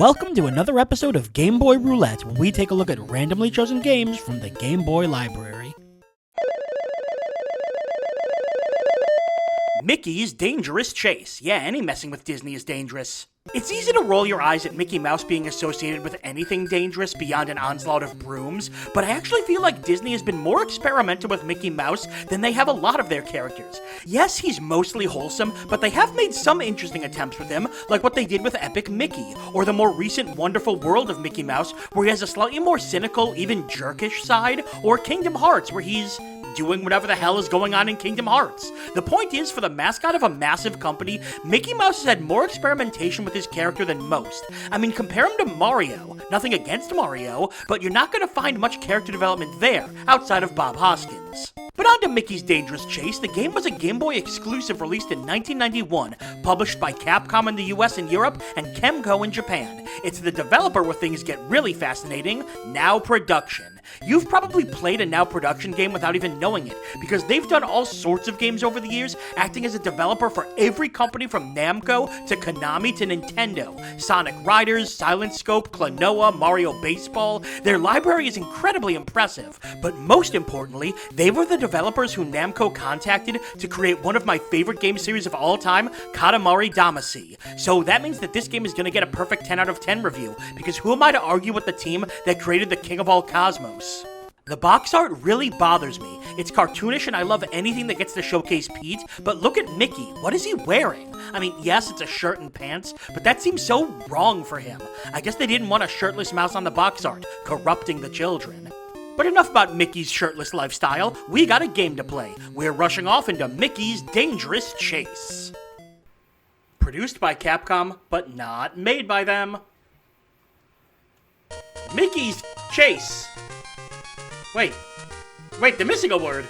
Welcome to another episode of Game Boy Roulette, where we take a look at randomly chosen games from the Game Boy library. Mickey's Dangerous Chase. Yeah, any messing with Disney is dangerous. It's easy to roll your eyes at Mickey Mouse being associated with anything dangerous beyond an onslaught of brooms, but I actually feel like Disney has been more experimental with Mickey Mouse than they have a lot of their characters. Yes, he's mostly wholesome, but they have made some interesting attempts with him, like what they did with Epic Mickey, or the more recent Wonderful World of Mickey Mouse, where he has a slightly more cynical, even jerkish side, or Kingdom Hearts, where he's doing whatever the hell is going on in Kingdom Hearts. The point is, for the mascot of a massive company, Mickey Mouse has had more experimentation with his character than most. I mean, compare him to Mario. Nothing against Mario, but you're not going to find much character development there, outside of Bob Hoskins. But on to Mickey's Dangerous Chase. The game was a Game Boy exclusive released in 1991, published by Capcom in the US and Europe, and Kemco in Japan. It's the developer where things get really fascinating, Now Production. You've probably played a Now Production game without even knowing it, because they've done all sorts of games over the years, acting as a developer for every company from Namco to Konami to Nintendo. Sonic Riders, Silent Scope, Klonoa, Mario Baseball. Their library is incredibly impressive, but most importantly, they were the developers who Namco contacted to create one of my favorite game series of all time, Katamari Damacy. So that means that this game is going to get a perfect 10 out of 10 review, because who am I to argue with the team that created the King of All Cosmos? The box art really bothers me. It's cartoonish and I love anything that gets to showcase Pete, but look at Mickey. What is he wearing? I mean, yes, it's a shirt and pants, but that seems so wrong for him. I guess they didn't want a shirtless mouse on the box art, corrupting the children. But enough about Mickey's shirtless lifestyle. We got a game to play. We're rushing off into Mickey's Dangerous Chase. Produced by Capcom, but not made by them. Mickey's Chase. Wait, they're missing a word.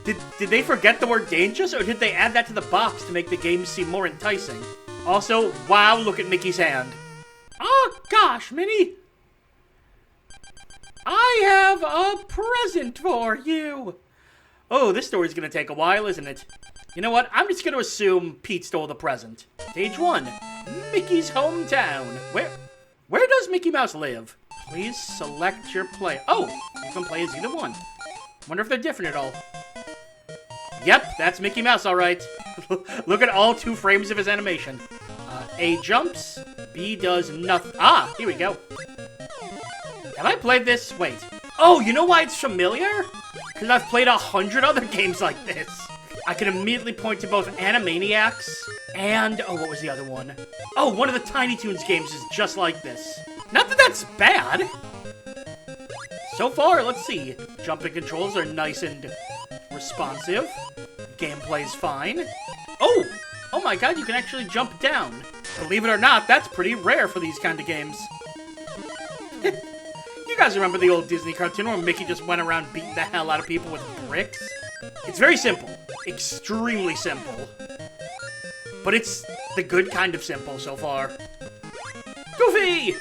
Did they forget the word dangerous, or did they add that to the box to make the game seem more enticing? Also, wow, look at Mickey's hand. Oh gosh, Minnie! I have a present for you! Oh, this story's gonna take a while, isn't it? You know what, I'm just gonna assume Pete stole the present. Stage 1, Mickey's hometown. Where does Mickey Mouse live? Please select your play. Oh, you can play as either one. Wonder if they're different at all. Yep, that's Mickey Mouse, all right. Look at all 2 frames of his animation. A jumps, B does nothing. Ah, here we go. Have I played this? Wait. Oh, you know why it's familiar? Because I've played 100 other games like this. I can immediately point to both Animaniacs and... oh, what was the other one? Oh, one of the Tiny Toons games is just like this. Not that that's bad. So far, let's see. Jumping controls are nice and responsive. Gameplay's fine. Oh my god, you can actually jump down. Believe it or not, that's pretty rare for these kind of games. You guys remember the old Disney cartoon where Mickey just went around beating the hell out of people with bricks? It's very simple. Extremely simple. But it's the good kind of simple so far. Goofy!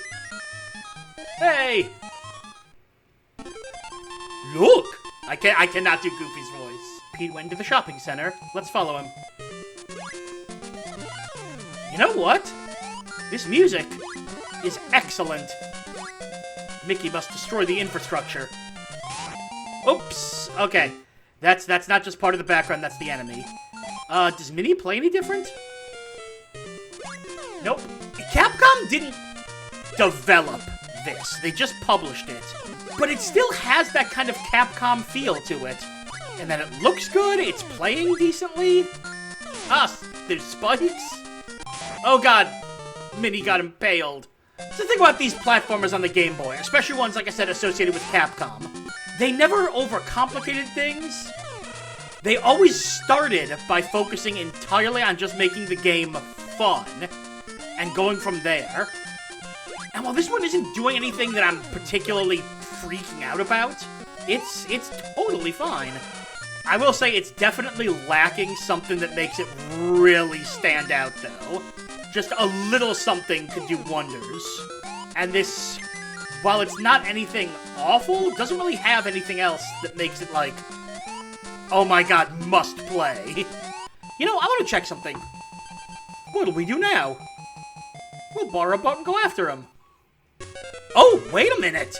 Hey! Look! I cannot do Goofy's voice. Pete went to the shopping center. Let's follow him. You know what? This music is excellent. Mickey must destroy the infrastructure. Oops. Okay. That's not just part of the background, that's the enemy. Does Minnie play any different? Nope. Capcom didn't develop this. They just published it. But it still has that kind of Capcom feel to it. And that it looks good, it's playing decently. Ah, there's spikes. Oh god, Minnie got impaled. That's the thing about these platformers on the Game Boy, especially ones, like I said, associated with Capcom. They never overcomplicated things. They always started by focusing entirely on just making the game fun and going from there. And while this one isn't doing anything that I'm particularly freaking out about, it's totally fine. I will say it's definitely lacking something that makes it really stand out, though. Just a little something could do wonders. And this, while it's not anything awful, doesn't really have anything else that makes it like, oh my god, must play. You know, I want to check something. What'll we do now? We'll borrow a boat and go after him. Oh, wait a minute.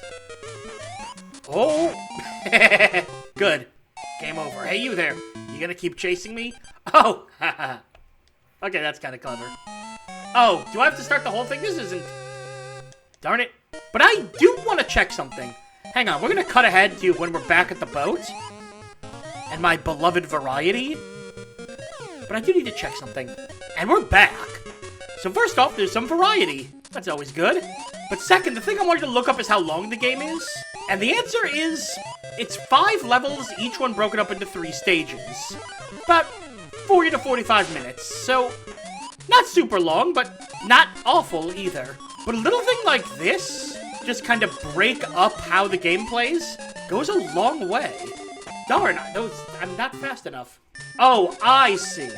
Oh. Good. Game over. Hey, you there. You gonna keep chasing me? Oh. Okay, that's kind of clever. Oh, do I have to start the whole thing? This isn't... Darn it. But I do want to check something. Hang on, we're gonna cut ahead to when we're back at the boat. And my beloved variety. But I do need to check something. And we're back. So first off, there's some variety. That's always good. But second, the thing I wanted to look up is how long the game is. And the answer is, it's 5 levels, each one broken up into 3 stages. About 40 to 45 minutes. So, not super long, but not awful either. But a little thing like this, just kind of break up how the game plays, goes a long way. Darn, I'm not fast enough. Oh, I see.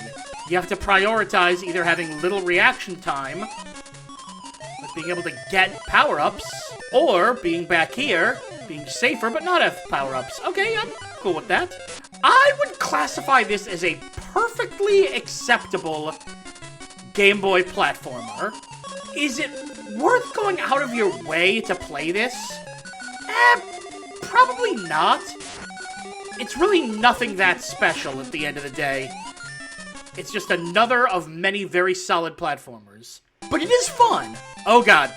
You have to prioritize either having little reaction time, like being able to get power-ups, or being back here, being safer but not have power-ups. Okay, I'm cool with that. I would classify this as a perfectly acceptable Game Boy platformer. Is it worth going out of your way to play this? Probably not. It's really nothing that special at the end of the day. It's just another of many very solid platformers. But it is fun. Oh god.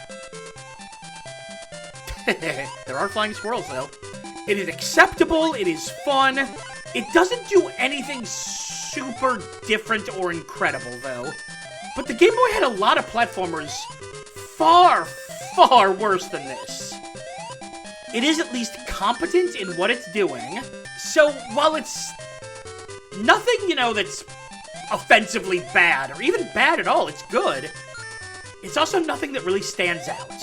There are flying squirrels though. It is acceptable, it is fun. It doesn't do anything super different or incredible though. But the Game Boy had a lot of platformers far, far worse than this. It is at least competent in what it's doing. So, while it's nothing, that's offensively bad, or even bad at all, it's good, it's also nothing that really stands out.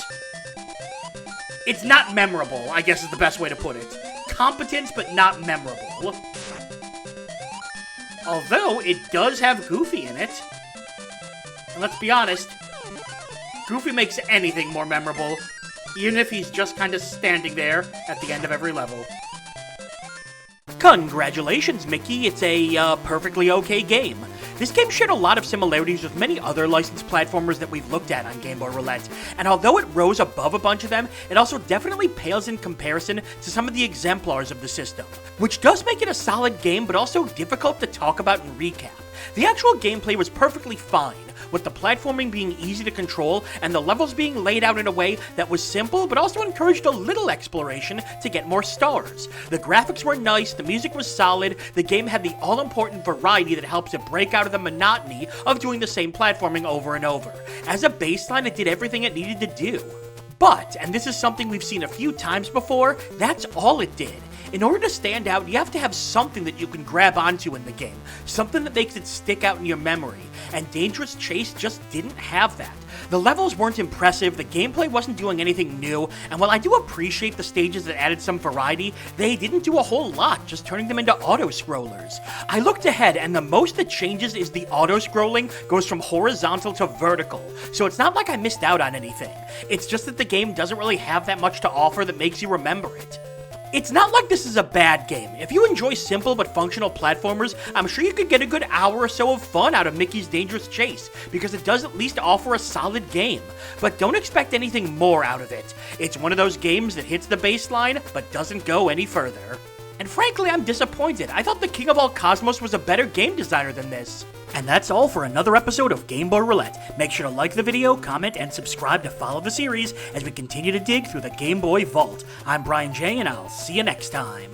It's not memorable, I guess is the best way to put it. Competent, but not memorable. Although, it does have Goofy in it. And let's be honest, Goofy makes anything more memorable, even if he's just kind of standing there at the end of every level. Congratulations, Mickey. It's a perfectly okay game. This game shared a lot of similarities with many other licensed platformers that we've looked at on Game Boy Roulette, and although it rose above a bunch of them, it also definitely pales in comparison to some of the exemplars of the system, which does make it a solid game, but also difficult to talk about and recap. The actual gameplay was perfectly fine, with the platforming being easy to control and the levels being laid out in a way that was simple but also encouraged a little exploration to get more stars. The graphics were nice, the music was solid, the game had the all-important variety that helps it break out of the monotony of doing the same platforming over and over. As a baseline, it did everything it needed to do. But, and this is something we've seen a few times before, that's all it did. In order to stand out, you have to have something that you can grab onto in the game, something that makes it stick out in your memory, and Dangerous Chase just didn't have that. The levels weren't impressive, the gameplay wasn't doing anything new, and while I do appreciate the stages that added some variety, they didn't do a whole lot, just turning them into auto-scrollers. I looked ahead, and the most that changes is the auto-scrolling goes from horizontal to vertical, so it's not like I missed out on anything. It's just that the game doesn't really have that much to offer that makes you remember it. It's not like this is a bad game. If you enjoy simple but functional platformers, I'm sure you could get a good hour or so of fun out of Mickey's Dangerous Chase, because it does at least offer a solid game. But don't expect anything more out of it. It's one of those games that hits the baseline, but doesn't go any further. And frankly, I'm disappointed. I thought the King of All Cosmos was a better game designer than this. And that's all for another episode of Game Boy Roulette. Make sure to like the video, comment, and subscribe to follow the series as we continue to dig through the Game Boy vault. I'm BrianJ, and I'll see you next time.